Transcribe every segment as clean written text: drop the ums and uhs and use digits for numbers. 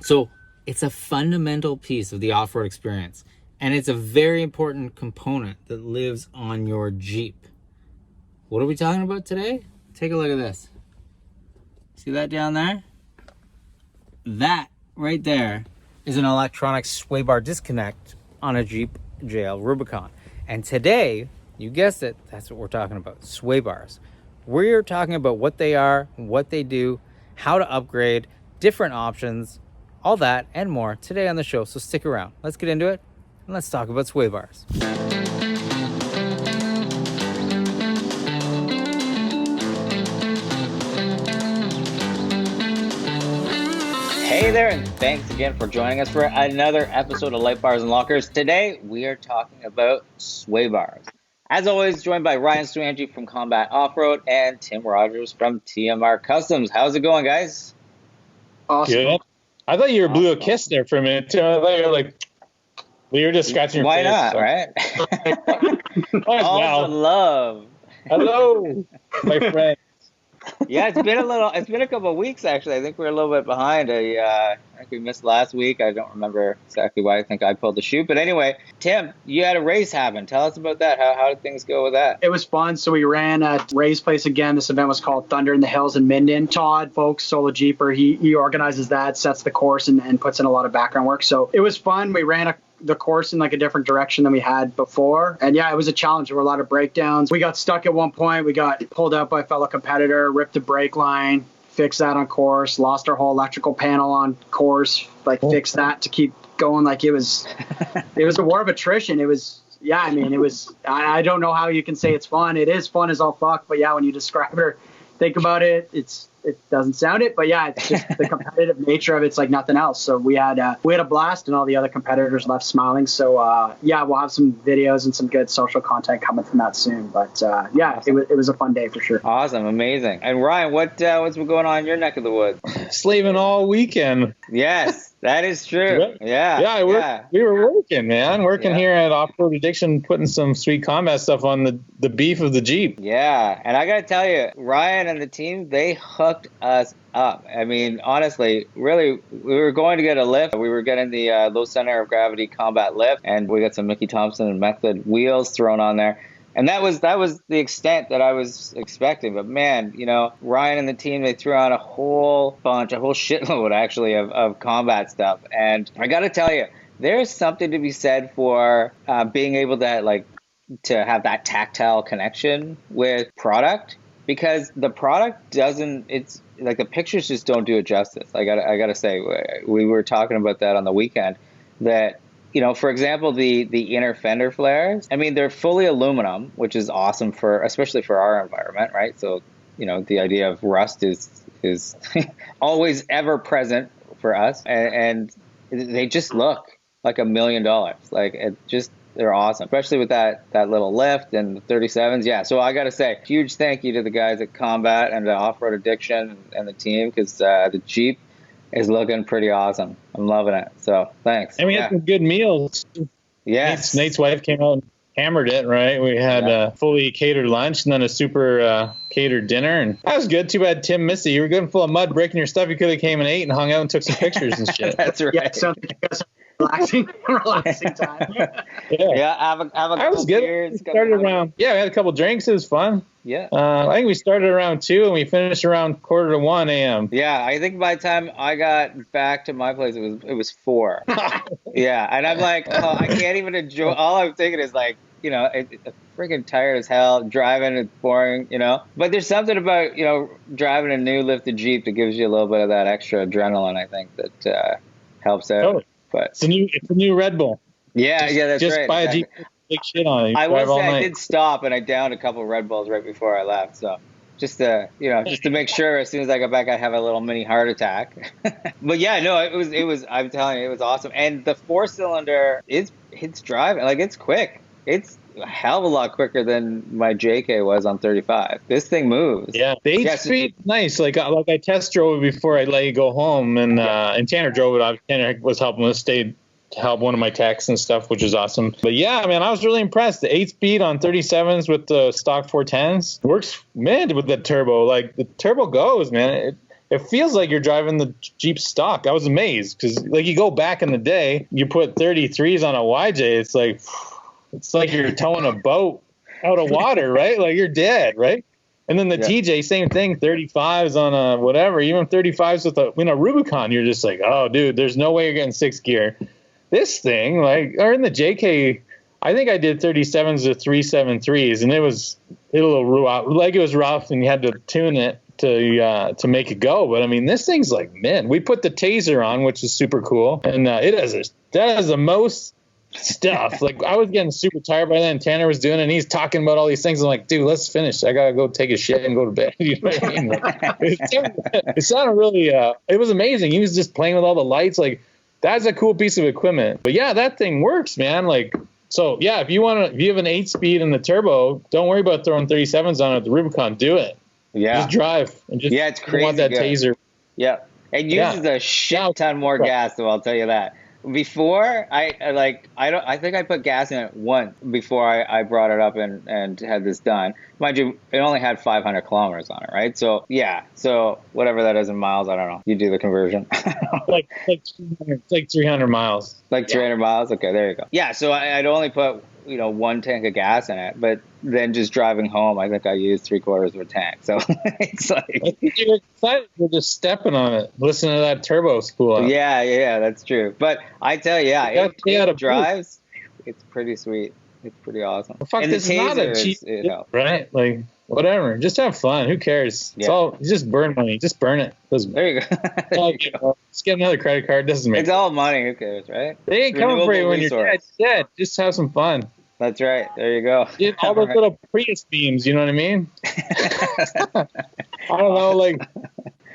So it's a fundamental piece of the off-road experience, and it's a very important component that lives on your Jeep. What are we talking about today? Take a look at this. See that down there? That right there is an electronic sway bar disconnect on a Jeep JL Rubicon. And today, you guessed it, that's what we're talking about, sway bars. We're talking about what they are, what they do, how to upgrade, different options, all that and more today on the show. So stick around. Let's get into it and let's talk about sway bars. Hey there, and thanks again for joining us for another episode of Light Bars and Lockers. Today, we are talking about sway bars. As always, joined by Ryan Stuangi from Combat Off-Road and Tim Rogers from TMR Customs. How's it going, guys? Awesome. Good. I thought you blew a kiss there for a minute, Tim. I thought you were like, you were just scratching your Why face. not, so. right? Oh, All the love. Hello, my friend. Yeah, it's been a couple of weeks, actually. I think we're a little bit behind. I think we missed last week. I don't remember exactly why. I think I pulled the chute. But anyway, Tim, you had a race happen. Tell us about that. How did things go with that? It was fun. So we ran at Ray's place again. This event was called Thunder in the Hills in Minden. Todd, folks, solo Jeeper, he organizes that, sets the course, and puts in a lot of background work. So it was fun. We ran the course in like a different direction than we had before. And yeah, it was a challenge. There were a lot of breakdowns. We got stuck at one point. We got pulled out by a fellow competitor, ripped the brake line, fixed that on course, lost our whole electrical panel on course, fixed that to keep going. Like it was a war of attrition. It was, yeah, I mean, it was, I don't know how you can say it's fun. It is fun as all fuck, but yeah, when you describe it or think about it, it doesn't sound it, but yeah, it's just the competitive nature of it's like nothing else. So we had a blast, and all the other competitors left smiling. So yeah, we'll have some videos and some good social content coming from that soon. But yeah, awesome. It was a fun day for sure. Awesome, amazing. And Ryan, what's been going on in your neck of the woods? Slaving all weekend. Yes. That is true. Yeah. We were working, man. Working here at Off-Road Addiction, putting some sweet combat stuff on the beef of the Jeep. Yeah, and I got to tell you, Ryan and the team, they hooked us up. I mean, honestly, really, we were going to get a lift. We were getting the low center of gravity combat lift, and we got some Mickey Thompson and Method wheels thrown on there. And that was the extent that I was expecting. But man, Ryan and the team, they threw on a whole shitload actually of combat stuff. And I got to tell you, there's something to be said for being able to have that tactile connection with product, because the product it's like the pictures just don't do it justice. I gotta say, we were talking about that on the weekend, that for example, the inner fender flares, I mean, they're fully aluminum, which is awesome especially for our environment, right? So, the idea of rust is always ever present for us, and they just look like $1 million. Like they're awesome, especially with that little lift and the 37s. Yeah, so I got to say, huge thank you to the guys at Combat and to Off-Road Addiction and the team, because the Jeep is looking pretty awesome. I'm loving it. So thanks. And we had some good meals. Yes. Nate's wife came out and hammered it, right? We had a fully catered lunch and then a super catered dinner. And that was good. Too bad Tim missed it. You were good and full of mud breaking your stuff. You could have came and ate and hung out and took some pictures and shit. That's right. Yeah, so relaxing time. Yeah, have a couple beers. We started around. Yeah, we had a couple drinks. It was fun. Yeah. I think we started around 2 and we finished around 1:45 a.m. Yeah, I think by the time I got back to my place, it was 4. Yeah, and I'm like, I can't even enjoy. All I'm thinking is like, I'm freaking tired as hell. Driving, it's boring, But there's something about, driving a new lifted Jeep that gives you a little bit of that extra adrenaline, I think, that helps out. Totally. But it's a new Red Bull. Yeah, that's just right. Just buy a Jeep, big shit on it. I will say I did stop and I downed a couple of Red Bulls right before I left. So just to make sure as soon as I got back, I'd have a little mini heart attack. But yeah, no, it was, I'm telling you, it was awesome. And the 4-cylinder it's driving, like it's quick. It's a hell of a lot quicker than my JK was on 35. This thing moves. Yeah, the 8-speed, nice. Like I test drove it before I let you go home, and Tanner drove it. Tanner was helping us to help one of my techs and stuff, which is awesome. But yeah, man, I was really impressed. The 8-speed on 37s with the stock 410s works, man, with the turbo. Like the turbo goes, man. It it feels like you're driving the Jeep stock. I was amazed because, like, you go back in the day, you put 33s on a YJ, it's like you're towing a boat out of water, right? Like, you're dead, right? And then the TJ, same thing, 35s on a whatever, even 35s with a Rubicon. You're just like, oh, dude, there's no way you're getting 6th gear. This thing, like, or in the JK, I think I did 37s to 373s, and it was a little rough, like it was rough, and you had to tune it to make it go. But I mean, this thing's like, man, we put the taser on, which is super cool, and that has the most stuff. Like, I was getting super tired by then. Tanner was doing it, and he's talking about all these things. I'm like, dude, let's finish. I gotta go take a shit and go to bed. You know what I mean? Like, it sounded really. It was amazing. He was just playing with all the lights. Like, that's a cool piece of equipment. But yeah, that thing works, man. Like, so yeah, if you have an 8-speed in the turbo, don't worry about throwing 37s on it. The Rubicon, do it. Yeah, just drive and just it's crazy. Want that taser? Yeah, it uses a shit ton more gas, though. I'll tell you that. Before I think I put gas in it once before I brought it up and had this done. Mind you, it only had 500 kilometers on it, right? So so whatever that is in miles, I don't know. You do the conversion. like 300 miles. Like 300 miles. Okay, there you go. Yeah, so I'd only put 1 tank of gas in it, but then just driving home, I think I used 3/4 of a tank. So it's like you're excited. You're just stepping on it, listening to that turbo spool up. Yeah, that's true. But I tell you, it drives. It's pretty sweet. It's pretty awesome. Well, fuck, this is not a cheap, right? Like, whatever. Just have fun. Who cares? It's all just burn money. Just burn it. There you go. Just get another credit card. Doesn't make. It's all money. Who cares, right? They ain't coming for you when you're dead. Just have some fun. That's right. There you go. Dude, all those little Prius beams. You know what I mean? I don't know. Like,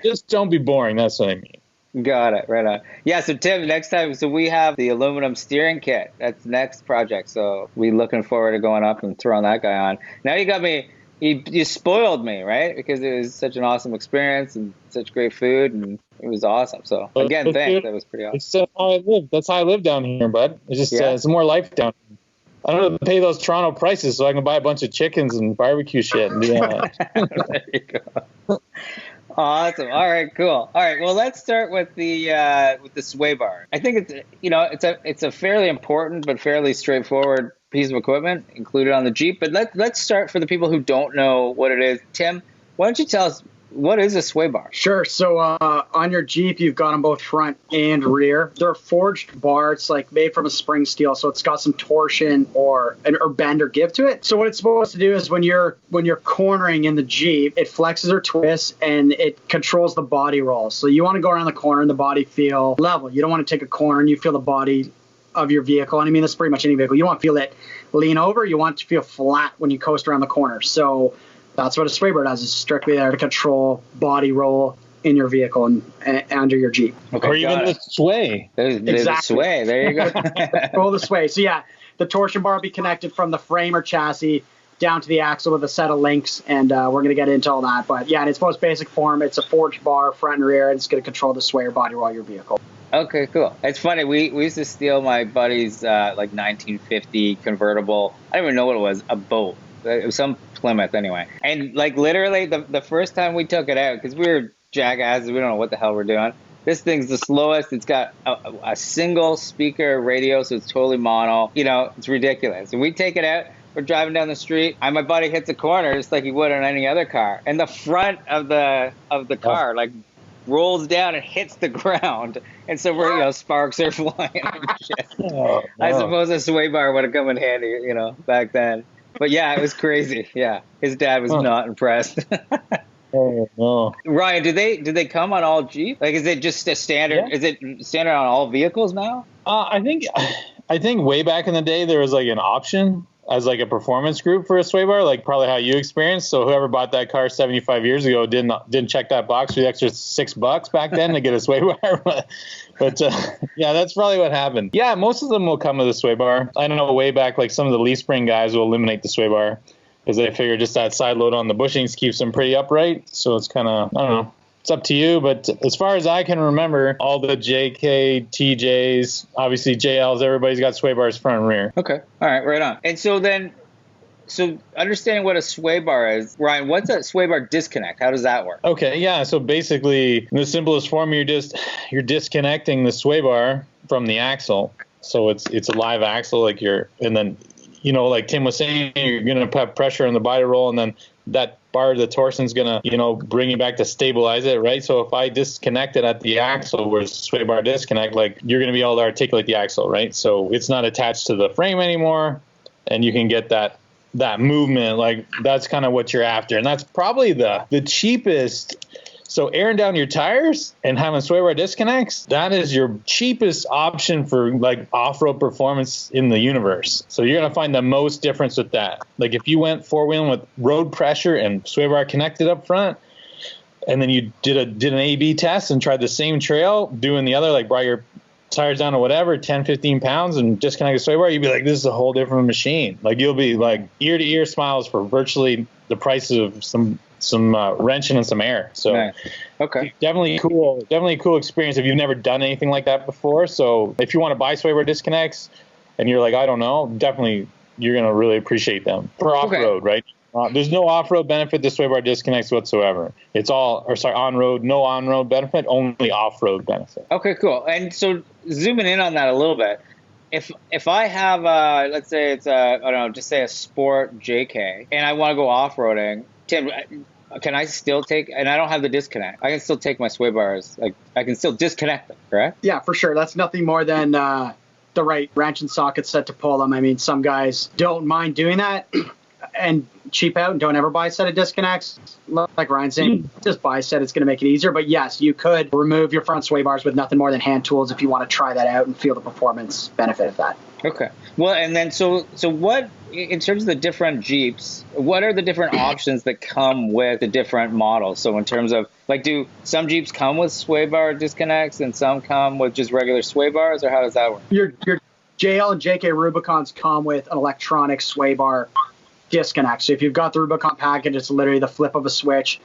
just don't be boring. That's what I mean. Got it. Right on. Yeah, so Tim, next time, so we have the aluminum steering kit. That's next project. So we looking forward to going up and throwing that guy on. Now you got me, you spoiled me, right? Because it was such an awesome experience and such great food, and it was awesome. So again, thanks. That was pretty awesome. It's how I live. That's how I live down here, bud. It's just it's more life down here. I don't have to pay those Toronto prices so I can buy a bunch of chickens and barbecue shit and do that. There you go. Awesome. All right, cool. All right, well, let's start with the sway bar. I think it's a fairly important but fairly straightforward piece of equipment included on the Jeep. But let's start for the people who don't know what it is. Tim, why don't you tell us, what is a sway bar? Sure. So on your Jeep, you've got them both front and rear. They're a forged bar. It's like made from a spring steel, so it's got some torsion or bend or give to it. So what it's supposed to do is when you're cornering in the Jeep, it flexes or twists and it controls the body roll. So you want to go around the corner and the body feel level. You don't want to take a corner and you feel the body of your vehicle. And I mean, that's pretty much any vehicle. You don't want to feel it lean over. You want it to feel flat when you coast around the corner. So that's what a sway bar does. It's strictly there to control body roll in your vehicle and under your Jeep. Okay, or even the sway. There's exactly. The sway. There you go. Control the sway. So yeah, the torsion bar will be connected from the frame or chassis down to the axle with a set of links, and we're going to get into all that. But yeah, in its most basic form, it's a forged bar, front and rear, and it's going to control the sway or body roll of your vehicle. Okay, cool. It's funny. We used to steal my buddy's like 1950 convertible. I don't even know what it was. A boat. It was some Plymouth anyway. And like literally the first time we took it out, because we were jackasses, we don't know what the hell we're doing. This thing's the slowest. It's got a single speaker radio, so it's totally mono. It's ridiculous. And we take it out. We're driving down the street, and my buddy hits a corner just like he would on any other car. And the front of the car like rolls down and hits the ground. And so we're sparks are flying and shit. Oh, no. I suppose a sway bar would have come in handy, back then. But yeah, it was crazy. Yeah, his dad was not impressed. Oh no, Ryan, do they come on all Jeep? Like, is it just a standard? Yeah. Is it standard on all vehicles now? I think way back in the day there was like an option as like a performance group for a sway bar, like probably how you experienced. So whoever bought that car 75 years ago didn't check that box for the extra $6 back then to get a sway bar. But yeah, that's probably what happened. Yeah, most of them will come with a sway bar. I don't know, way back, like some of the leaf spring guys will eliminate the sway bar because they figure just that side load on the bushings keeps them pretty upright. So it's kind of, I don't know. It's up to you, but as far as I can remember, all the JK, TJs, obviously JLs, everybody's got sway bars front and rear. Okay. All right, right on. And so then, So understanding what a sway bar is, Ryan, what's a sway bar disconnect? How does that work? Okay, yeah. So basically, in the simplest form, you're disconnecting the sway bar from the axle. So it's a live axle, and then, like Tim was saying, you're gonna have pressure on the body roll, and then that bar, the torsion's gonna, bring you back to stabilize it, right? So if I disconnect it at the axle, where sway bar disconnect, you're gonna be able to articulate the axle, right? So it's not attached to the frame anymore, and you can get that movement. That's kind of what you're after, and that's probably the cheapest. So airing down your tires and having sway bar disconnects, that is your cheapest option for off-road performance in the universe. So you're gonna find the most difference with that. If you went four-wheeling with road pressure and sway bar connected up front, and then you did an A/B test and tried the same trail, doing the other, brought your tires down to whatever, 10, 15 pounds, and disconnect the sway bar, you'd be like, this is a whole different machine. You'll be ear-to-ear smiles for virtually the price of some wrenching and some air. So nice. Okay, definitely a cool experience if you've never done anything like that before. So if you want to buy sway bar disconnects and you're I don't know, definitely you're going to really appreciate them for off-road, right? There's no off-road benefit to sway bar disconnects whatsoever. It's on-road, no on-road benefit, only off-road benefit. Okay, cool. And so zooming in on that a little bit, if I have let's say it's just say a Sport JK, and I want to go off-roading, Tim, can I still take, and I don't have the disconnect, I can still take my sway bars, I can still disconnect them, correct? Yeah, for sure. That's nothing more than the right wrench and socket set to pull them. I mean, some guys don't mind doing that and cheap out and don't ever buy a set of disconnects. Like Ryan's saying, just buy a set. It's going to make it easier. But yes, you could remove your front sway bars with nothing more than hand tools if you want to try that out and feel the performance benefit of that. Okay. Well, and then so what, in terms of the different Jeeps, what are the different options that come with the different models? So in terms of, do some Jeeps come with sway bar disconnects and some come with just regular sway bars, or how does that work? Your JL and JK Rubicons come with an electronic sway bar disconnect. So if you've got the Rubicon package, it's literally the flip of a switch.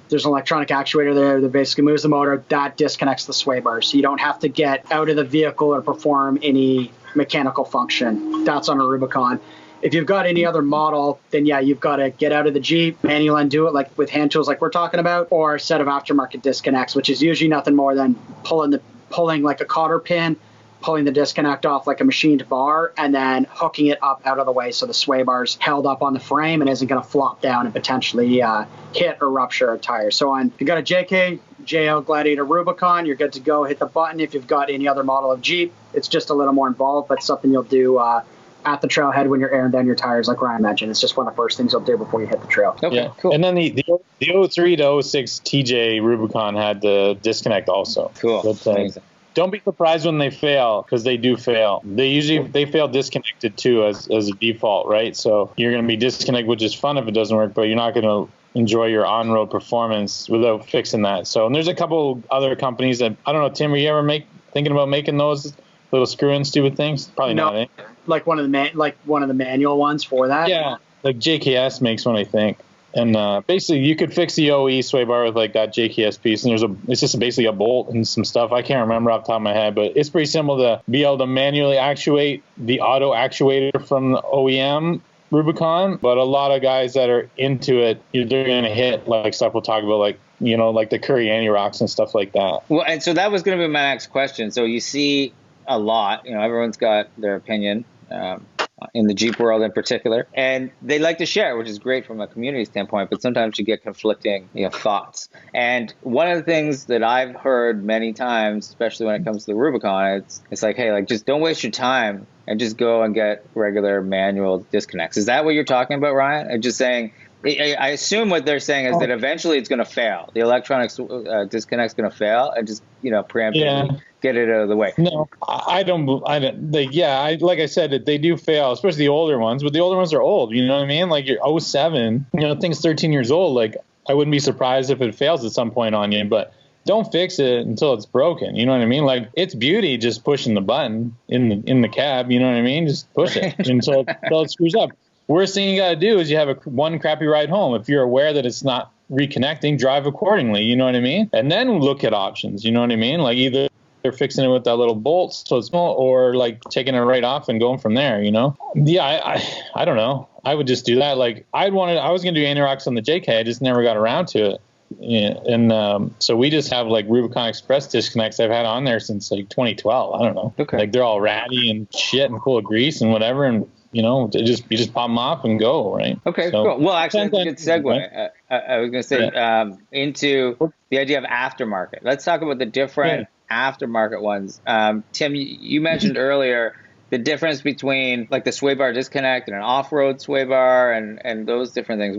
There's an electronic actuator there that basically moves the motor. That disconnects the sway bar. So you don't have to get out of the vehicle or perform any mechanical function. That's on a Rubicon. If you've got any other model, then yeah, you've got to get out of the Jeep, manual undo it with hand tools like we're talking about, or a set of aftermarket disconnects, which is usually nothing more than pulling like a cotter pin, pulling the disconnect off like a machined bar, and then hooking it up out of the way so the sway bar's held up on the frame and isn't going to flop down and potentially hit or rupture a tire. So if you've got a JK, JL, Gladiator, Rubicon, you're good to go. Hit the button. If you've got any other model of Jeep, it's just a little more involved, but something you'll do at the trailhead when you're airing down your tires, like Ryan mentioned. It's just one of the first things you'll do before you hit the trail. Okay, yeah, cool. And then the 03 to 06 TJ Rubicon had the disconnect also. Cool. Amazing. Don't be surprised when they fail, because they do fail. They fail disconnected too as a default, right? So you're going to be disconnected, which is fun if it doesn't work, but you're not going to enjoy your on-road performance without fixing that. So, and there's a couple other companies that, I don't know, Tim, are you ever thinking about making those little screw-in stupid things? Probably no, not, eh? Like one of the manual ones for that. Yeah, like JKS makes one, I think. And basically, you could fix the OE sway bar with that JKS piece, and it's just basically a bolt and some stuff. I can't remember off the top of my head, but it's pretty simple to be able to manually actuate the auto actuator from the OEM Rubicon. But a lot of guys that are into it, they're going to hit stuff we'll talk about, like the Curry anti-rocks and stuff like that. Well, and so that was going to be my next question. So you see a lot, everyone's got their opinion. In the Jeep world in particular, and they like to share, which is great from a community standpoint, but sometimes you get conflicting thoughts. And one of the things that I've heard many times, especially when it comes to the Rubicon, it's like, hey, just don't waste your time and just go and get regular manual disconnects. Is that what you're talking about, Ryan? I'm just saying, I assume what they're saying is that eventually it's going to fail. The electronic disconnect's going to fail, and just preemptively get it out of the way. No, I don't. Like I said, they do fail, especially the older ones. But the older ones are old. You know what I mean? Like your 07, thing's 13 years old. I wouldn't be surprised if it fails at some point on you, but don't fix it until it's broken. You know what I mean? It's beauty just pushing the button in the cab. You know what I mean? Just push it until it screws up. Worst thing you got to do is you have one crappy ride home. If you're aware that it's not reconnecting, drive accordingly. You know what I mean? And then look at options. You know what I mean? Either they're fixing it with that little bolt, so it's small, or like taking it right off and going from there, you know? Yeah, I don't know. I would just do that. Like I was going to do anti-rocks on the JK. I just never got around to it. Yeah, and so we just have like Rubicon Express disconnects I've had on there since like 2012. I don't know. Okay. Like they're all ratty and shit and full of grease and whatever, and you know, you just pop them off and go, right? Okay, so, cool. Well, actually, that's a good segue. I was going to say into the idea of aftermarket. Let's talk about the different aftermarket ones. Tim, you mentioned earlier the difference between like the sway bar disconnect and an off-road sway bar and those different things.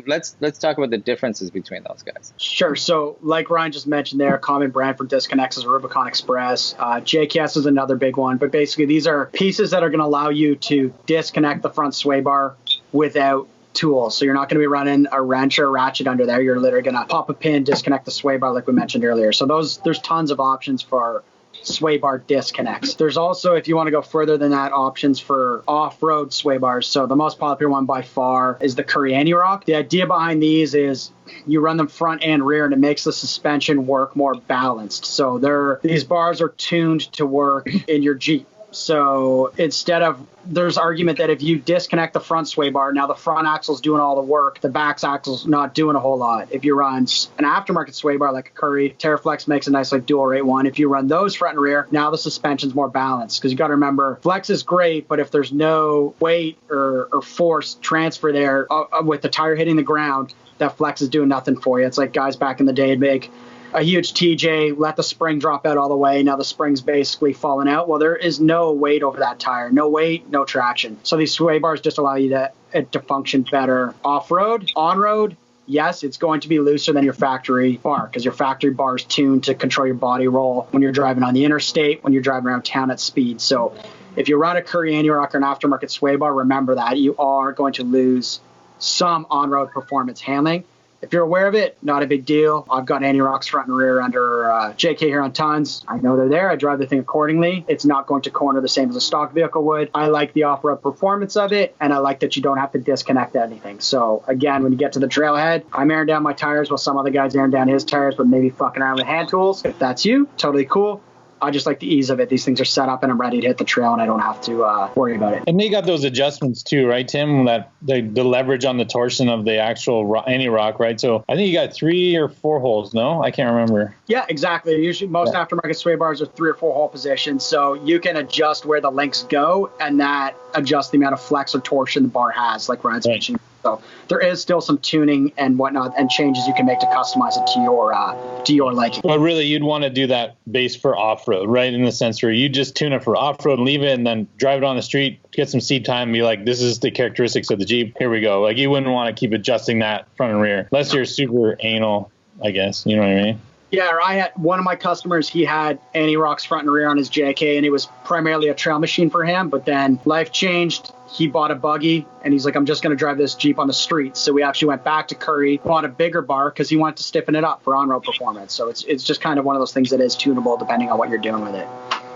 Let's talk about the differences between those guys. Sure. So like Ryan just mentioned there, common brand for disconnects is Rubicon Express. JKS is another big one, but basically these are pieces that are going to allow you to disconnect the front sway bar without tools. So you're not going to be running a wrench or a ratchet under there. You're literally going to pop a pin, disconnect the sway bar like we mentioned earlier. So there's tons of options for sway bar disconnects. There's also, if you want to go further than that, options for off-road sway bars. So the most popular one by far is the Curry Anti-Rock. The idea behind these is you run them front and rear, and it makes the suspension work more balanced. So these bars are tuned to work in your Jeep. So instead of, there's argument that if you disconnect the front sway bar, now the front axle's doing all the work, the back axle's not doing a whole lot. If you run an aftermarket sway bar like a Curry, TerraFlex makes a nice like dual rate one. If you run those front and rear, now the suspension's more balanced, because you got to remember, flex is great, but if there's no weight or force transfer there with the tire hitting the ground, that flex is doing nothing for you. It's like guys back in the day would make a huge TJ, let the spring drop out all the way. Now the spring's basically falling out. Well, there is no weight over that tire. No weight, no traction. So these sway bars just allow you to function better off-road. On-road, yes, it's going to be looser than your factory bar, because your factory bar is tuned to control your body roll when you're driving on the interstate, when you're driving around town at speed. So if you run a Curry Anti-Rock or an aftermarket sway bar, remember that you are going to lose some on-road performance handling. If you're aware of it, not a big deal. I've got anti-rocks front and rear under JK here on tons. I know they're there. I drive the thing accordingly. It's not going to corner the same as a stock vehicle would. I like the off-road performance of it, and I like that you don't have to disconnect anything. So again, when you get to the trailhead, I'm airing down my tires while some other guy's airing down his tires, but maybe fucking around with hand tools. If that's you, totally cool. I just like the ease of it. These things are set up and I'm ready to hit the trail, and I don't have to worry about it. And they got those adjustments too, right, Tim? That the leverage on the torsion of the actual anti-rock, right? So I think you got 3 or 4 holes, no? I can't remember. Yeah, exactly. Usually most aftermarket sway bars are 3 or 4 hole positions. So you can adjust where the links go, and that adjusts the amount of flex or torsion the bar has, like Ryan's mentioned. So there is still some tuning and whatnot and changes you can make to customize it to your liking. But really, you'd want to do that base for off-road, right? In the sense where you just tune it for off-road, leave it, and then drive it on the street, get some seat time, and be like, this is the characteristics of the Jeep. Here we go. Like, you wouldn't want to keep adjusting that front and rear, unless you're super anal, I guess. You know what I mean? Yeah, I had one of my customers, he had anti-rocks front and rear on his JK, and it was primarily a trail machine for him. But then life changed. He bought a buggy, and he's like, I'm just going to drive this Jeep on the streets. So we actually went back to Curry, bought a bigger bar because he wanted to stiffen it up for on-road performance. So it's just kind of one of those things that is tunable depending on what you're doing with it.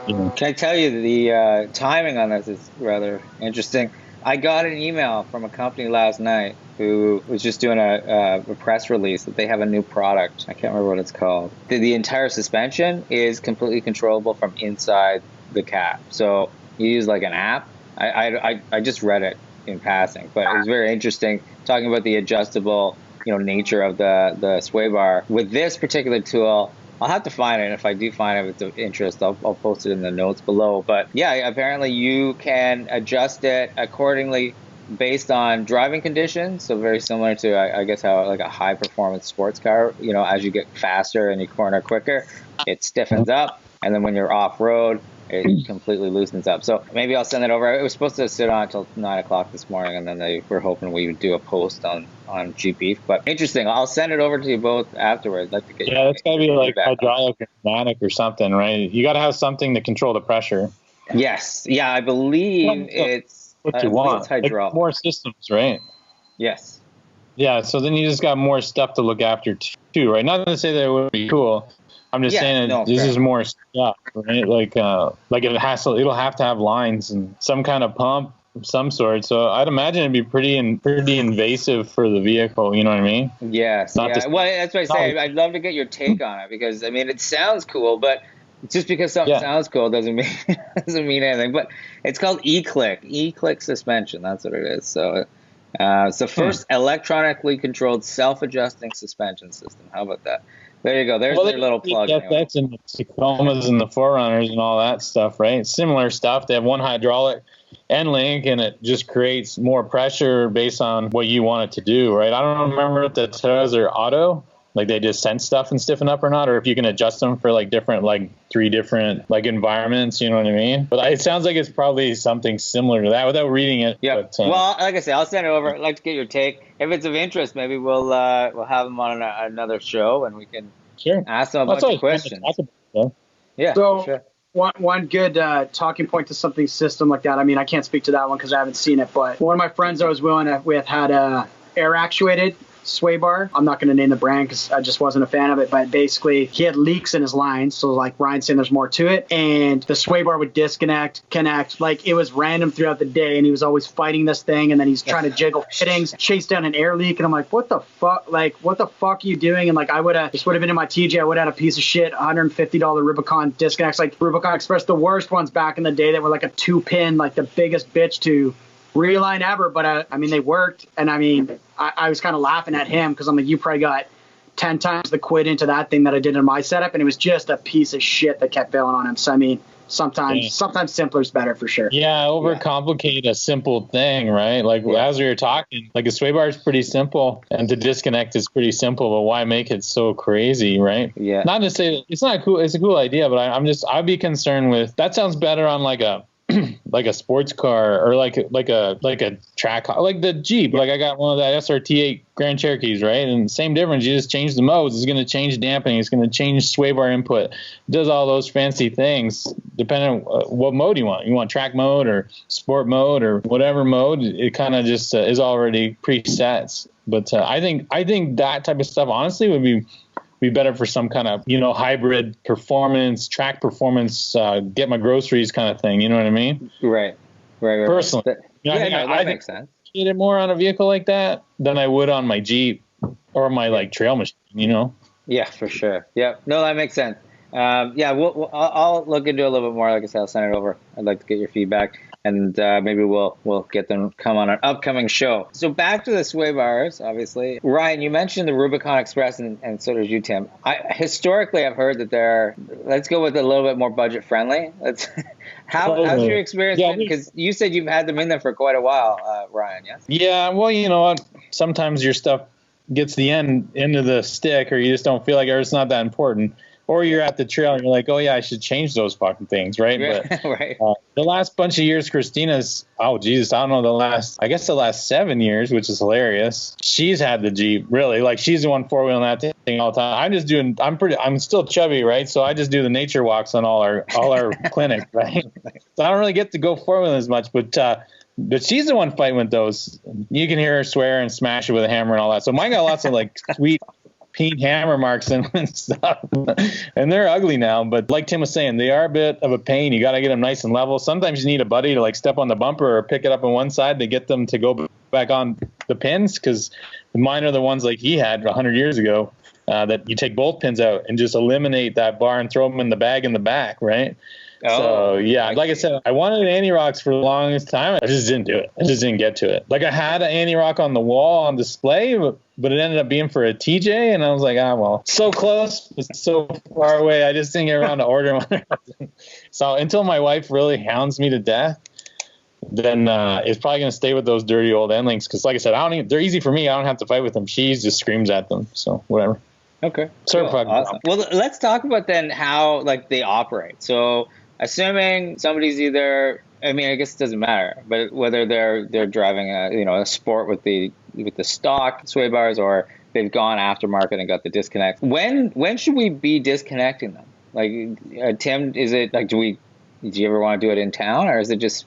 Yeah. Can I tell you the timing on this is rather interesting. I got an email from a company last night who was just doing a press release that they have a new product. I can't remember what it's called. The entire suspension is completely controllable from inside the cab. So you use like an app. I just read it in passing, but it was very interesting talking about the adjustable, nature of the sway bar. With this particular tool, I'll have to find it, and if I do find it of interest, I'll post it in the notes below. But yeah, apparently you can adjust it accordingly based on driving conditions. So very similar to, I guess, how like a high performance sports car, as you get faster and you corner quicker, it stiffens up. And then when you're off road, it completely loosens up. So maybe I'll send it over. It was supposed to sit on until 9 o'clock this morning, and then they were hoping we would do a post on Jeep Beef. But interesting. I'll send it over to you both afterwards. I'd like to get that's got to be like hydraulic or pneumatic or something, right? You got to have something to control the pressure. Yes. Yeah, I believe it's what you want. It's hydraulic. Like more systems, right? Yes. Yeah. So then you just got more stuff to look after too, right? Not to say that it would be cool. I'm just saying this is more stuff, right? Like it'll have to have lines and some kind of pump of some sort. So I'd imagine it'd be pretty invasive for the vehicle. You know what I mean? Yes. Well, that's what I say. I'd love to get your take on it because it sounds cool, but Just because something sounds cool doesn't mean doesn't mean anything. But it's called E-Click suspension. That's what it is. So it's the first electronically controlled self-adjusting suspension system. How about that? There you go. There's their little plug. That's in the Tacomas and the Forerunners and all that stuff, right? Similar stuff. They have one hydraulic end link, and it just creates more pressure based on what you want it to do, right? I don't remember if the Toyotas are auto, like they just sense stuff and stiffen up or not, or if you can adjust them for like different, like 3 different like environments, you know what I mean? But it sounds like it's probably something similar to that without reading it. Yeah. But, well, like I said, I'll send it over. I'd like to get your take. If it's of interest, maybe we'll have them on another show and we can ask them a bunch of questions. Yeah. So sure. one good talking point to something system like that. I mean, I can't speak to that one because I haven't seen it, but one of my friends I was willing with had a air actuated sway bar. I'm not going to name the brand because I just wasn't a fan of it, but basically he had leaks in his lines. So like Ryan's saying, there's more to it. And the sway bar would disconnect, connect. Like it was random throughout the day. And he was always fighting this thing. And then he's trying to jiggle fittings, chase down an air leak. And I'm like, what the fuck? Like, what the fuck are you doing? And like, this would have been in my TJ. I would have had a piece of shit, $150 Rubicon disconnects. Like Rubicon Express, the worst ones back in the day that were like a 2-pin, like the biggest bitch to reline ever. But I mean, they worked. And I mean, I was kind of laughing at him because I'm like, you probably got 10 times the quid into that thing that I did in my setup, and it was just a piece of shit that kept failing on him. So I mean, sometimes simpler is better for sure. Yeah, overcomplicate a simple thing, right? Like as we were talking, like a sway bar is pretty simple, and to disconnect is pretty simple, but why make it so crazy, right? Yeah. Not to say it's not cool. It's a cool idea, but I'd be concerned with that. Sounds better on like a like a sports car or like a track, like the Jeep. Like I got one of that SRT8 Grand Cherokees, right? And same difference. You just change the modes. It's going to change dampening. It's going to change sway bar input. It does all those fancy things depending on what mode you want. You want track mode or sport mode or whatever mode. It kind of just is already presets. But I think that type of stuff honestly would be better for some kind of, hybrid performance, track performance, get my groceries kind of thing. You know what I mean? Right. Personally. That makes sense. I get it more on a vehicle like that than I would on my Jeep or my like trail machine, Yeah, for sure. Yeah. No, that makes sense. I'll look into it a little bit more. Like I said, I'll send it over. I'd like to get your feedback. And maybe we'll get them come on an upcoming show. So back to the sway bars, obviously. Ryan, you mentioned the Rubicon Express, and so did you, Tim. Historically, I've heard that let's go with a little bit more budget friendly. How's your experience been? Because you said you've had them in there for quite a while, Ryan, yes? Yeah, well, you know what? Sometimes your stuff gets the end of the stick, or you just don't feel like it's not that important. Or you're at the trail and you're like, oh, yeah, I should change those fucking things, right? But right. The last bunch of years, Christina's, oh, Jesus, I don't know, the last 7 years, which is hilarious. She's had the Jeep, really. Like, she's the one four-wheeling that thing all the time. I'm still chubby, right? So I just do the nature walks on all our clinics, right? So I don't really get to go four-wheeling as much, but she's the one fighting with those. You can hear her swear and smash it with a hammer and all that. So mine got lots of, like, sweet pink hammer marks and stuff, and they're ugly now, but like Tim was saying, they are a bit of a pain. You got to get them nice and level. Sometimes you need a buddy to like step on the bumper or pick it up on one side to get them to go back on the pins, because mine are the ones like he had 100 years ago, that you take both pins out and just eliminate that bar and throw them in the bag in the back, right? So yeah, like I said, I wanted an anti-rocks for the longest time. I just didn't do it. I just didn't get to it. Like I had an anti-rock on the wall on display, but it ended up being for a TJ, and I was like, well, so close, but so far away. I just didn't get around to ordering one. So until my wife really hounds me to death, then it's probably going to stay with those dirty old end links. Because like I said, they're easy for me. I don't have to fight with them. She just screams at them. So whatever. Okay. Cool. Awesome. Well, let's talk about then how they operate. So assuming somebody's either, I guess it doesn't matter, but whether they're driving a sport with the stock sway bars, or they've gone aftermarket and got the disconnect. When should we be disconnecting them? Like Tim, is it like do you ever want to do it in town, or is it just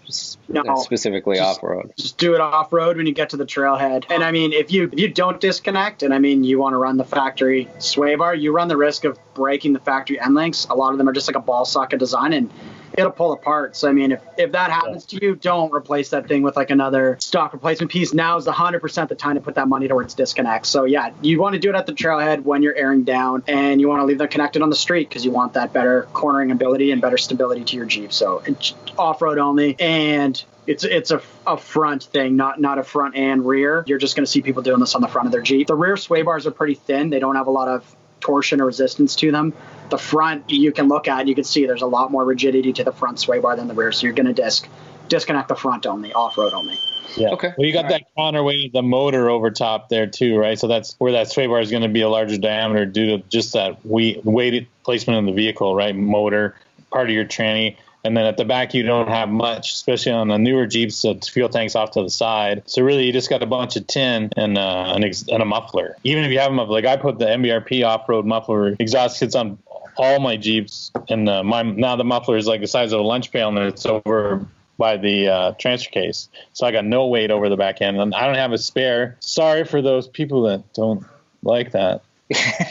specifically off-road? Just do it off-road when you get to the trailhead. And if you don't disconnect, and you want to run the factory sway bar, you run the risk of breaking the factory end links. A lot of them are just like a ball socket design, and it'll pull apart. So I mean, if that happens to you, don't replace that thing with like another stock replacement piece. Now is 100% the time to put that money towards disconnects. So yeah, you want to do it at the trailhead when you're airing down, and you want to leave them connected on the street because you want that better cornering ability and better stability to your Jeep. So it's off-road only, and it's a front thing, not a front and rear. You're just going to see people doing this on the front of their Jeep. The rear sway bars are pretty thin. They don't have a lot of torsion or resistance to them. The front, you can look at, you can see there's a lot more rigidity to the front sway bar than the rear. So you're going to disconnect the front only, off-road only. Yeah. Okay. Well, you got that counterweight of the motor over top there too, right? So that's where that sway bar is going to be a larger diameter due to just that weighted placement of the vehicle, right? Motor, part of your tranny. And then at the back, you don't have much, especially on the newer Jeeps, the fuel tank's off to the side. So really, you just got a bunch of tin and a muffler. Even if you have a muffler, like I put the MBRP off-road muffler exhaust kits on all my Jeeps, and now the muffler is like the size of a lunch pail, and it's over by the transfer case. So I got no weight over the back end, and I don't have a spare. Sorry for those people that don't like that.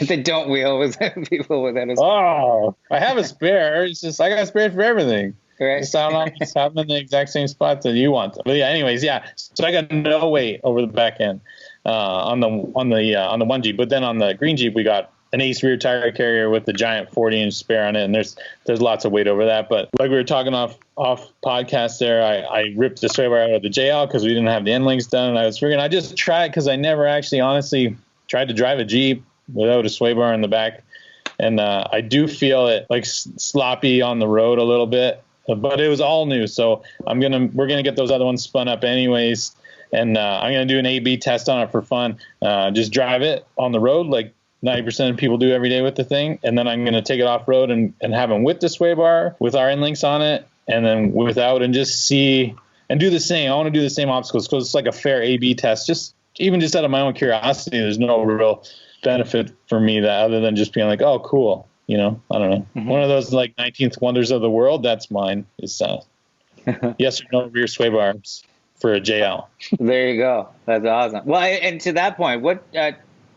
They don't wheel with people without a spare. Oh, I have a spare. It's just I got a spare for everything. Right. Just I don't always have them in the exact same spot that you want them. But yeah, anyways, yeah. So I got no weight over the back end on the one Jeep, but then on the green Jeep we got an Ace rear tire carrier with the giant 40-inch spare on it, and there's lots of weight over that. But like we were talking off podcast there, I ripped the sway bar out of the JL because we didn't have the end links done, and I was figuring I just try it because I never actually honestly tried to drive a Jeep without a sway bar in the back, and I do feel it like sloppy on the road a little bit, but it was all new, so we're gonna get those other ones spun up anyways, and I'm gonna do an A/B test on it for fun, just drive it on the road like 90% of people do every day with the thing, and then I'm gonna take it off road and have them with the sway bar with our end links on it, and then without, and just see and do the same. I want to do the same obstacles because it's like a fair A/B test, just out of my own curiosity. There's no real benefit for me that other than just being like, oh, cool. I don't know. Mm-hmm. One of those like 19th wonders of the world. That's mine. Is yes or no rear sway bars for a JL. There you go. That's awesome. Well, and to that point, what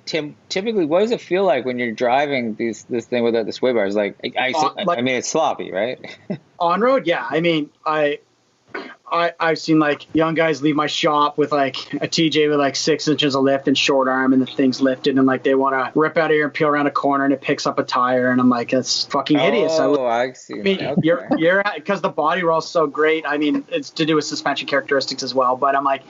Tim, typically, what does it feel like when you're driving this thing without the sway bars? Like, I mean, it's sloppy, right? On road, yeah. I mean, I've seen like young guys leave my shop with like a TJ with like 6 inches of lift and short arm, and the thing's lifted, and like they want to rip out of here and peel around a corner, and it picks up a tire, and I'm like, that's fucking hideous. I see. I mean, okay. you're because the body roll's so great. I mean, it's to do with suspension characteristics as well, but I'm like,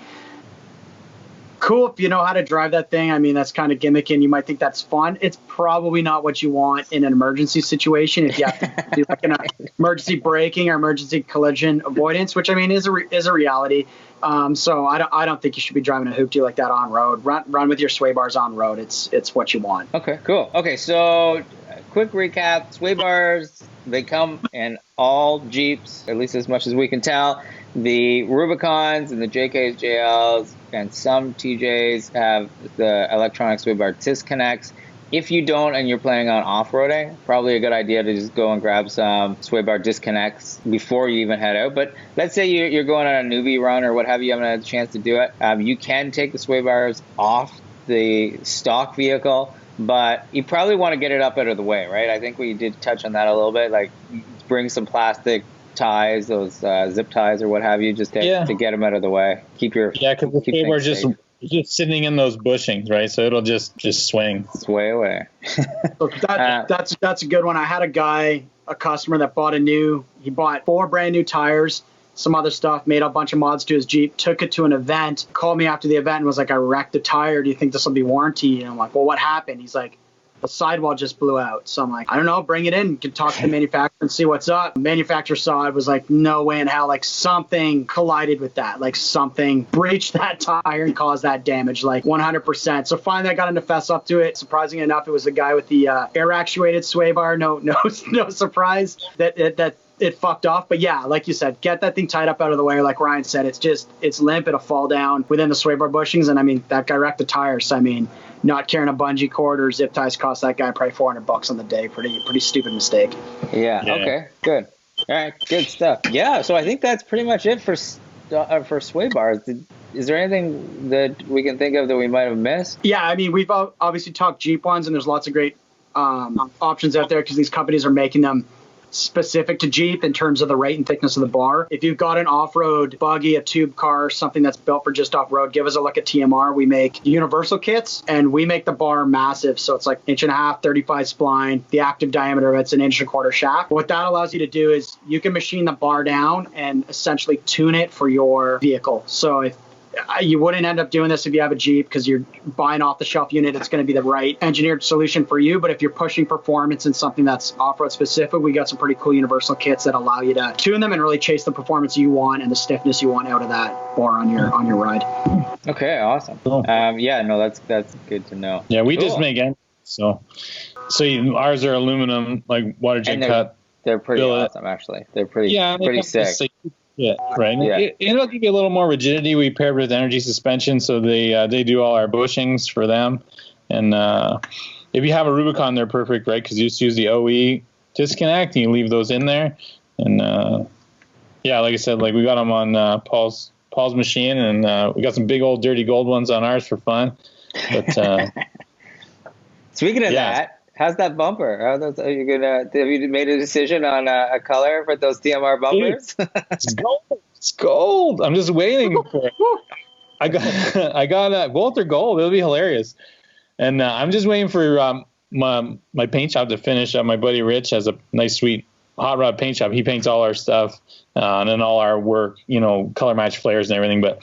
cool if you know how to drive that thing. I mean, that's kind of gimmicky, and you might think that's fun. It's probably not what you want in an emergency situation. If you have to do like an emergency braking or emergency collision avoidance, which I mean is a reality. So I don't think you should be driving a hoopty like that on road. Run with your sway bars on road. It's what you want. Okay, cool. Okay, so quick recap: sway bars, they come in all Jeeps, at least as much as we can tell. The Rubicons and the JKs, JLs, and some TJs have the electronic sway bar disconnects. If you don't and you're planning on off-roading, probably a good idea to just go and grab some sway bar disconnects before you even head out. But let's say you're going on a newbie run or what have you, haven't had a chance to do it. You can take the sway bars off the stock vehicle, but you probably want to get it up out of the way, right? I think we did touch on that a little bit, like bring some plastic ties, those zip ties or what have you, just to get them out of the way. Keep because the sway bar just sitting in those bushings, right? So it'll just sway away. Look, that's a good one. I had a customer that he bought 4 brand new tires, some other stuff, made a bunch of mods to his Jeep, took it to an event, called me after the event and was like, I wrecked a tire. Do you think this will be warranty? And I'm like, well, what happened? He's like, the sidewall just blew out. So I'm like, I don't know, bring it in. You can talk to the manufacturer and see what's up. The manufacturer saw it, was like, no way in hell, like something collided with that, like something breached that tire and caused that damage, like 100%. So finally I got him to fess up to it. Surprisingly enough, it was the guy with the air actuated sway bar. No surprise that it fucked off. But yeah, like you said, get that thing tied up out of the way. Like Ryan said, it's limp. It'll fall down within the sway bar bushings. And I mean, that guy wrecked the tires. So I mean, not carrying a bungee cord or zip ties cost that guy probably $400 on the day. Pretty stupid mistake. Yeah. Okay. Good. All right. Good stuff. Yeah. So I think that's pretty much it for sway bars. Is there anything that we can think of that we might have missed? Yeah. I mean, we've obviously talked Jeep ones, and there's lots of great options out there because these companies are making them specific to Jeep in terms of the height and thickness of the bar. If you've got an off-road buggy, a tube car, something that's built for just off-road, give us a look at TMR. We make universal kits, and we make the bar massive. So it's like 1.5 inch, 35 spline. The active diameter of it's 1.25 inch shaft. What that allows you to do is you can machine the bar down and essentially tune it for your vehicle. So if you wouldn't end up doing this if you have a Jeep, because you're buying off the shelf unit. It's going to be the right engineered solution for you. But if you're pushing performance in something that's off-road specific, we got some pretty cool universal kits that allow you to tune them and really chase the performance you want and the stiffness you want out of that bar on your ride. Okay, awesome. Cool. Yeah, no, that's good to know. Yeah, we just make engines. So ours are aluminum, like water jet cut. They're pretty awesome, actually. They're pretty sick. Yeah, right. Yeah. It'll give you a little more rigidity. We paired with energy suspension, so they do all our bushings for them. And if you have a Rubicon, they're perfect, right? Because you just use the OE disconnect and you leave those in there. And yeah, like I said, like we got them on Paul's machine, and we got some big old dirty gold ones on ours for fun. But speaking of that. How's that bumper? Have you made a decision on a color for those TMR bumpers? It's gold. It's gold. I'm just waiting for it. I got gold or gold. It'll be hilarious. And I'm just waiting for my paint shop to finish up. My buddy Rich has a nice, sweet hot rod paint shop. He paints all our stuff and then all our work, color match flares and everything. But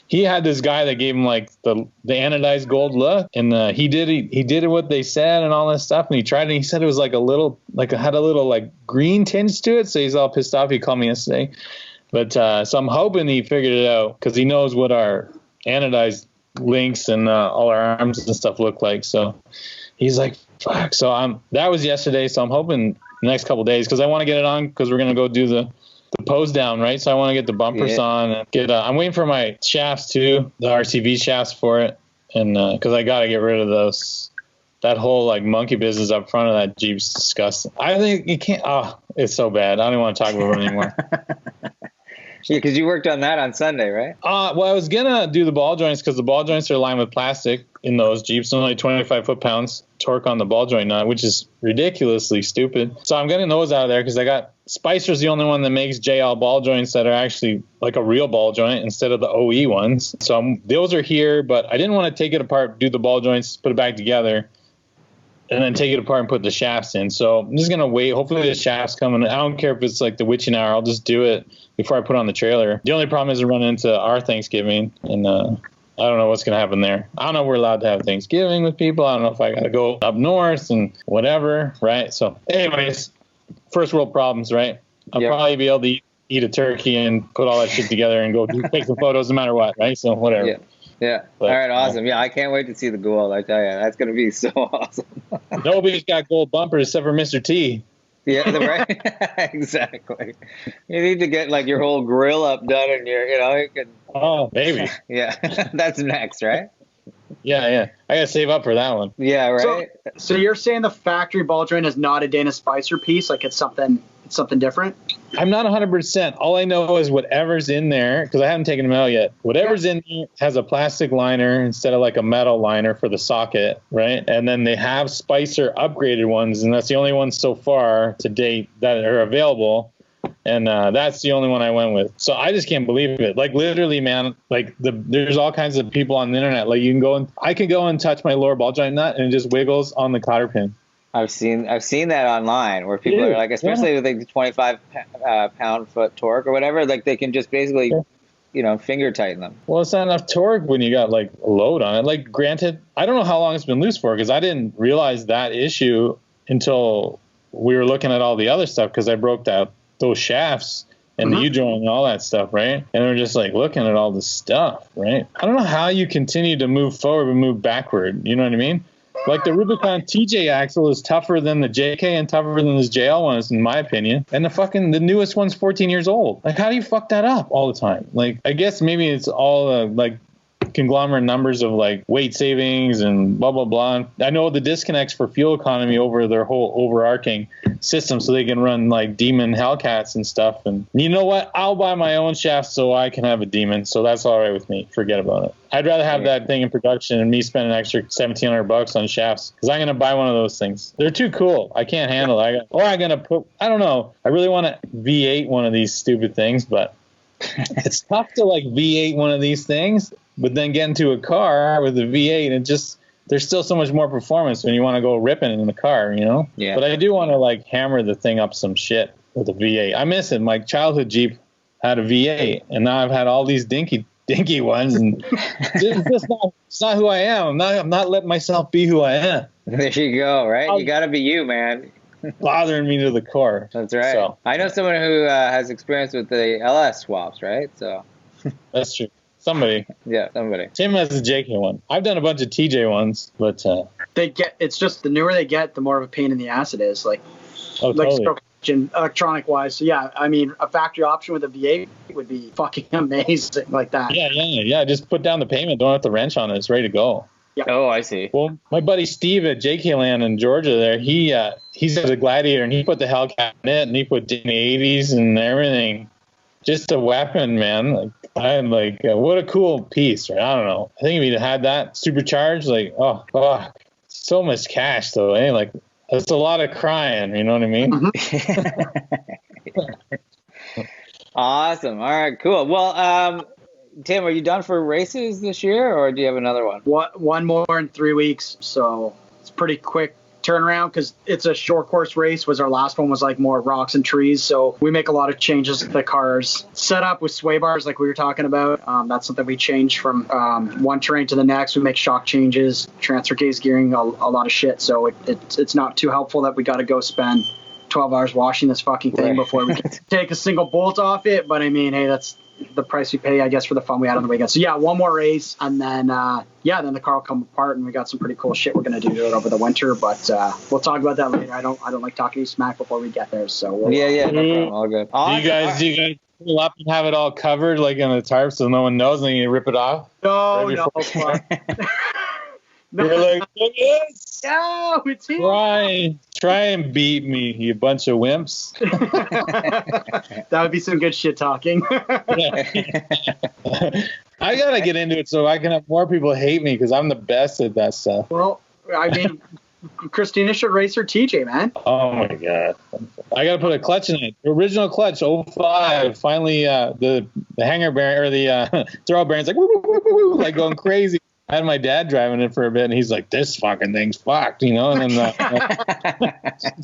he had this guy that gave him like the anodized gold look, and he did what they said and all this stuff. And he tried it. And he said it was like had a little green tinge to it. So he's all pissed off. He called me yesterday. But so I'm hoping he figured it out, because he knows what our anodized links and all our arms and stuff look like. So he's like, fuck. So that was yesterday. So I'm hoping the next couple of days, because I want to get it on, because we're going to go do the pose down, right? So I want to get the bumpers on and get I'm waiting for my shafts too, the RCV shafts for it, and because I got to get rid of those. That whole monkey business up front of that Jeep's disgusting. I think you can't. Oh, it's so bad. I don't even want to talk about it anymore. Yeah, because you worked on that on Sunday, right? Well, I was gonna do the ball joints, because the ball joints are lined with plastic in those Jeeps. Only 25 foot-pounds torque on the ball joint nut, which is ridiculously stupid. So I'm getting those out of there, because I got Spicer's the only one that makes JL ball joints that are actually like a real ball joint instead of the OE ones. So those are here, but I didn't want to take it apart, do the ball joints, put it back together, and then take it apart and put the shafts in. So I'm just going to wait. Hopefully the shafts come in. I don't care if it's like the witching hour. I'll just do it before I put on the trailer. The only problem is I run into our Thanksgiving, and I don't know what's going to happen there. I don't know if we're allowed to have Thanksgiving with people. I don't know if I got to go up north and whatever, right? So anyways, first world problems, right? I'll probably be able to eat a turkey and put all that shit together and go take some photos no matter what, right? So whatever. Yeah. But, all right. Awesome. Yeah. I can't wait to see the gold. I tell you, that's going to be so awesome. Nobody's got gold bumpers except for Mr. T. Yeah. Right. Exactly. You need to get your whole grill up done, and you can. Oh, maybe. Yeah. That's next, right? Yeah. I got to save up for that one. Yeah. Right. So you're saying the factory ball joint is not a Dana Spicer piece? Like it's something different? I'm not 100%. All I know is whatever's in there, because I haven't taken them out yet, whatever's in there has a plastic liner instead of a metal liner for the socket, right? And then they have Spicer upgraded ones, and that's the only one so far to date that are available. And that's the only one I went with. So I just can't believe it. Literally, man, there's all kinds of people on the internet. I can go and touch my lower ball joint nut, and it just wiggles on the cotter pin. I've seen that online, where people are especially with the 25 pound-foot torque or whatever, they can just basically, finger tighten them. Well, it's not enough torque when you got a load on it. Granted, I don't know how long it's been loose for, because I didn't realize that issue until we were looking at all the other stuff, because I broke those shafts and the U-joint and all that stuff, right? And we're just looking at all this stuff, right? I don't know how you continue to move forward and move backward. You know what I mean? The Rubicon TJ axle is tougher than the JK and tougher than this JL one is, in my opinion. And the newest one's 14 years old. How do you fuck that up all the time? I guess maybe it's all conglomerate numbers of like weight savings and blah, blah, blah. I know the disconnects for fuel economy over their whole overarching system so they can run like Demon Hellcats and stuff. And you know what? I'll buy my own shaft so I can have a Demon. So that's all right with me. Forget about it. I'd rather have that thing in production and me spend an extra $1,700 on shafts because I'm going to buy one of those things. They're too cool. I can't handle it. I'm going to put, I don't know. I really want to V8 one of these stupid things, but it's tough to like V8 one of these things, but then get into a car with a V8 and just, there's still so much more performance when you want to go ripping in the car, you know? Yeah. But I do want to like hammer the thing up some shit with a V8. I miss it. My childhood Jeep had a V8 and now I've had all these dinky ones, and it's not who I am. I'm not letting myself be who I am. There you go, right? You got to be you, man. Bothering me to the core. That's right. So, I know someone who has experience with the LS swaps, right? So that's true. Somebody. Yeah, somebody. Tim has a JK one. I've done a bunch of TJ ones, but it's just the newer they get, the more of a pain in the ass it is. Like totally. Electronic wise. So yeah, I mean, a factory option with a V8 would be fucking amazing like that. Yeah. Just put down the payment. Don't have to wrench on it. It's ready to go. Yeah. Oh, I see. Well, my buddy Steve at JK Land in Georgia there, he has a Gladiator and he put the Hellcat in it and he put in the 80s and everything. Just a weapon, man. I'm like, what a cool piece, right? I don't know. I think if he'd had that supercharged, like, oh, so much cash though, eh? Like, that's a lot of crying, you know what I mean? Mm-hmm. Awesome. All right, cool. Well, Tim, are you done for races this year, or do you have another one? One more in 3 weeks, so it's pretty quick turnaround because it's a short course race. Was our last one was like more rocks and trees, so we make a lot of changes to the car's setup with sway bars like we were talking about. That's something we change from one terrain to the next. We make shock changes, transfer case gearing, a lot of shit, so it's not too helpful that we got to go spend 12 hours washing this fucking thing before we can take a single bolt off it. But I mean, hey, that's the price we pay, I guess, for the fun we had on the weekend. So yeah, one more race, and then then the car will come apart, and we got some pretty cool shit we're gonna do to it over the winter. But we'll talk about that later. I don't like talking to smack before we get there. So no problem. All good. Do you guys pull up and have it all covered like on the tarp so no one knows, and then you rip it off? No. You're like, look at this. No, it's here. Try and beat me, you bunch of wimps. That would be some good shit talking. I gotta get into it so I can have more people hate me because I'm the best at that stuff. Well, I mean, Christina should race her TJ, man. Oh my god, I gotta put a clutch in it. The original clutch, 05. Finally, the hanger bearing or the throw bearing's like woo, woo, woo, woo, like going crazy. I had my dad driving it for a bit, and he's like, "This fucking thing's fucked," you know. And then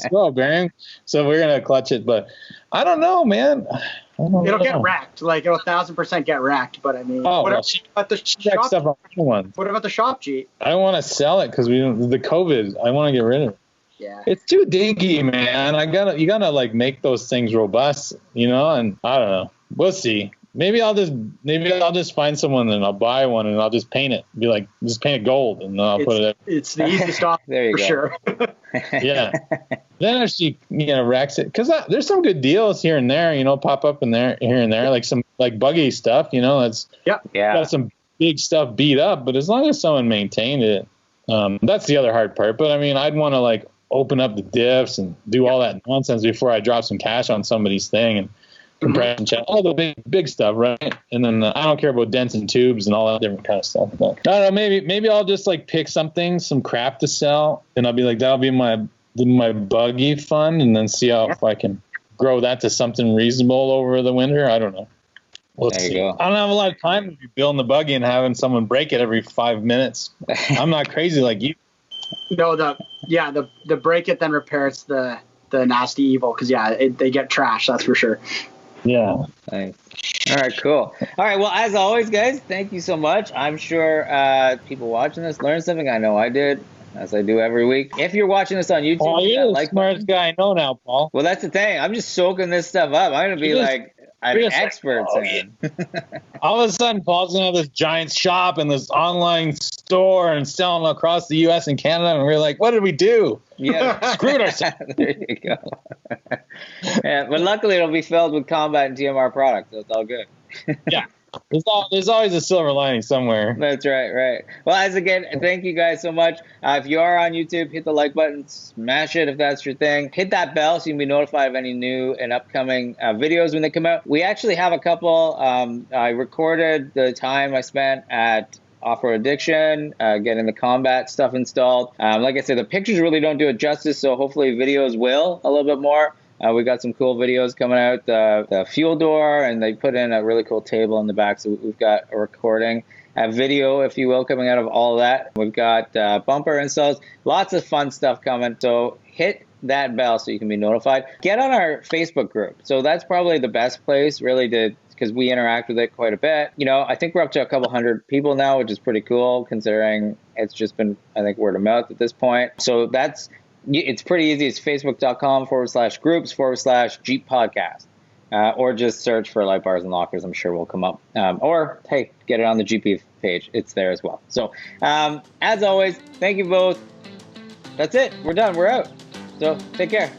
throw bearing, so we're gonna clutch it, but I don't know, man. It'll get wrecked, like it'll 1,000% get wrecked. But I mean, what about the shop? Stuff on one. What about the shop Jeep? I don't want to sell it because the COVID. I want to get rid of it. Yeah, it's too dinky, man. You gotta like make those things robust, you know. And I don't know. We'll see. Maybe I'll just find someone and I'll buy one and I'll just paint it. Be like, just paint it gold and then I'll put it. It's the easiest option there you for go. Sure. Yeah. Then if she wrecks it, because there's some good deals here and there, pop up in there here and there, like some like buggy stuff, It's got some big stuff beat up, but as long as someone maintained it, that's the other hard part. But I mean, I'd want to like open up the diffs and do all that nonsense before I drop some cash on somebody's thing and compression check, all the big stuff, right? And then I don't care about dents and tubes and all that different kind of stuff. But I don't know, maybe I'll just like pick some crap to sell, and I'll be like, that'll be my buggy fund, and then see if I can grow that to something reasonable over the winter. I don't know. There you go. I don't have a lot of time to be building the buggy and having someone break it every 5 minutes. I'm not crazy like you. No, the break it then repairs the nasty evil, because they get trashed, that's for sure. Yeah. Nice. All right, cool. All right, well, as always, guys, thank you so much. I'm sure people watching this learned something. I know I did, as I do every week. If you're watching this on YouTube, you're the smartest guy I know now, Paul. Well, that's the thing. I'm just soaking this stuff up. I'm going to be like an expert. All of a sudden, Paul's going to have this giant shop and this online store and selling across the U.S. and Canada, and we're like, what did we do? Yeah, screwed ourselves. There you go. Yeah, but luckily it'll be filled with combat and TMR products, so it's all good. Yeah. There's always a silver lining somewhere. That's right. Well, as again, thank you guys so much. If you are on YouTube, hit the like button, smash it if that's your thing. Hit that bell so you can be notified of any new and upcoming videos when they come out. We actually have a couple. I recorded the time I spent at Off-Road Addiction, getting the combat stuff installed. Like I said, the pictures really don't do it justice, so hopefully videos will a little bit more. We got some cool videos coming out, the fuel door, and they put in a really cool table in the back, so we've got a recording, a video, if you will, coming out of all of that. We've got bumper installs, lots of fun stuff coming, so hit that bell so you can be notified. Get on our Facebook group. So that's probably the best place, really, because we interact with it quite a bit. You know, I think we're up to a couple hundred people now, which is pretty cool, considering it's just been, I think, word of mouth at this point. So it's pretty easy. It's facebook.com/groups/Jeep podcast. Or just search for Light Bars and Lockers. I'm sure we'll come up. Or, hey, get it on the GP page. It's there as well. So, as always, thank you both. That's it. We're done. We're out. So, take care.